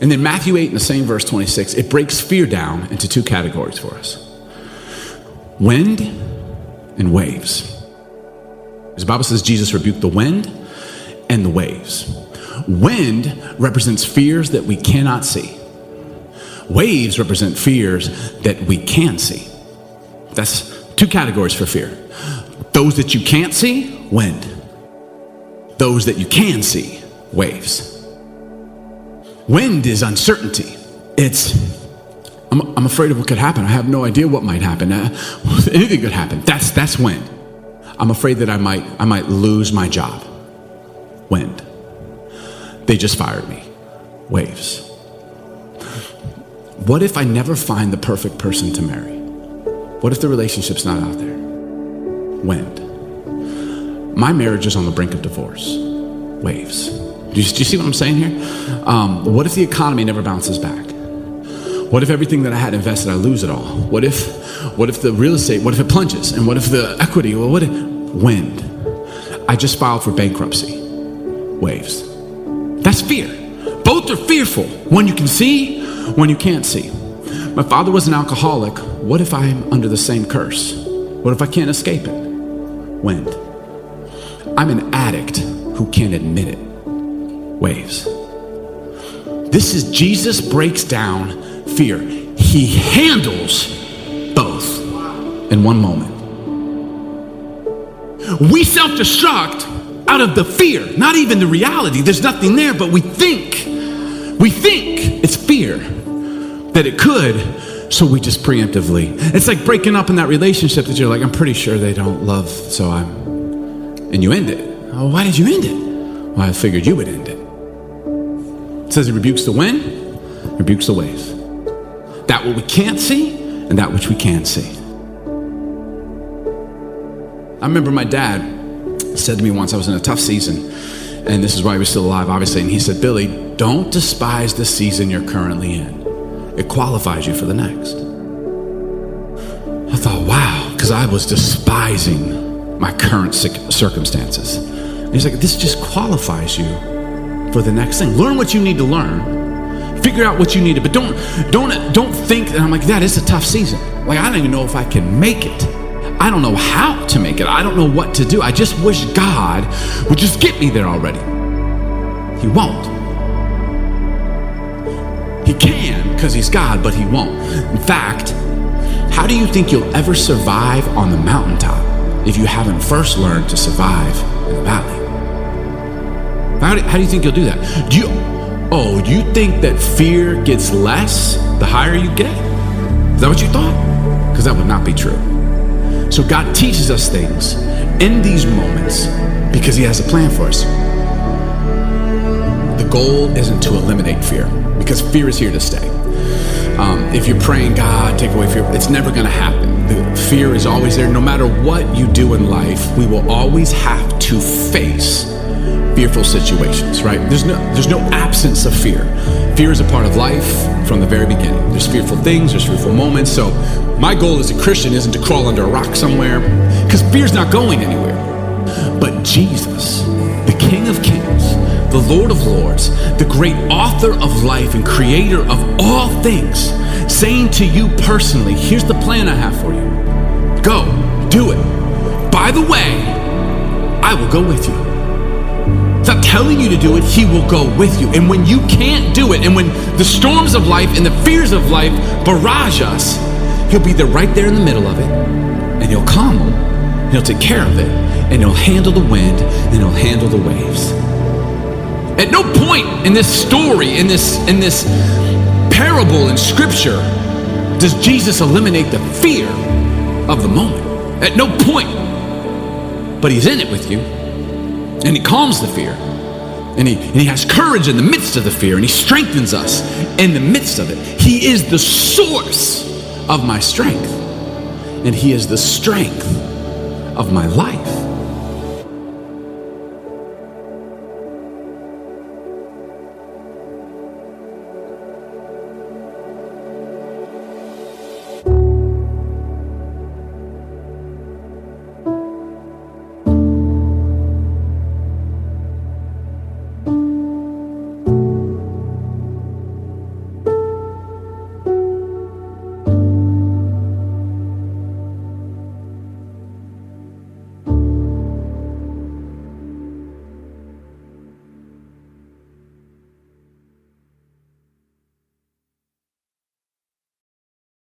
And then Matthew 8 in the same verse 26, it breaks fear down into two categories for us. Wind and waves. As the Bible says, Jesus rebuked the wind and the waves. Wind represents fears that we cannot see. Waves represent fears that we can see. That's two categories for fear. Those that you can't see, wind. Those that you can see, waves. Wind is uncertainty. I'm afraid of what could happen. I have no idea what might happen. Anything could happen. That's wind. I'm afraid that I might lose my job. Wind. They just fired me. Waves. What if I never find the perfect person to marry? What if the relationship's not out there? Wind. My marriage is on the brink of divorce. Waves. Do you see what I'm saying here? What if the economy never bounces back? What if everything that I had invested, I lose it all? What if the real estate, what if it plunges? And what if the equity, wind. I just filed for bankruptcy. Waves. That's fear. Both are fearful. One you can see, one you can't see. My father was an alcoholic. What if I'm under the same curse? What if I can't escape it? Wind. I'm an addict who can't admit it. Waves. This is Jesus breaks down fear. He handles both in one moment. We self-destruct out of the fear, not even the reality. There's nothing there, but we think it's fear that it could, so we just preemptively. It's like breaking up in that relationship that you're like, I'm pretty sure they don't love, and you end it. Oh, why did you end it? Well, I figured you would end it. It says he rebukes the wind, rebukes the waves. That what we can't see and that which we can see. I remember my dad said to me once, I was in a tough season, and this is why he was still alive, obviously, and he said, Billy, don't despise the season you're currently in. It qualifies you for the next. I thought, wow, because I was despising my current circumstances. And he's like, this just qualifies you for the next thing. Learn what you need to learn. Figure out what you need to, but don't think that I'm like, that is a tough season. Like, I don't even know if I can make it. I don't know how to make it. I don't know what to do. I just wish God would just get me there already. He won't. He can because he's God, but he won't. In fact, how do you think you'll ever survive on the mountaintop if you haven't first learned to survive in the valley? How do you think you'll do that? Do you think that fear gets less the higher you get? Is that what you thought? Because that would not be true. So God teaches us things in these moments because he has a plan for us. The goal isn't to eliminate fear, because fear is here to stay. If you're praying, God, take away fear, it's never going to happen. The fear is always there. No matter what you do in life, we will always have to face fearful situations, right? There's no absence of fear. Fear is a part of life from the very beginning. There's fearful things, there's fearful moments. So my goal as a Christian isn't to crawl under a rock somewhere, because fear's not going anywhere. But Jesus, the King of Kings, the Lord of Lords, the great author of life and creator of all things, saying to you personally, here's the plan I have for you. Go, do it. By the way, I will go with you. Stop telling you to do it, he will go with you. And when you can't do it, and when the storms of life and the fears of life barrage us, he'll be there right there in the middle of it, and he'll calm them, and he'll take care of it, and he'll handle the wind, and he'll handle the waves. At no point in this story, in this parable in scripture, does Jesus eliminate the fear of the moment. At no point. But he's in it with you. And he calms the fear. And he has courage in the midst of the fear. And he strengthens us in the midst of it. He is the source of my strength. And he is the strength of my life.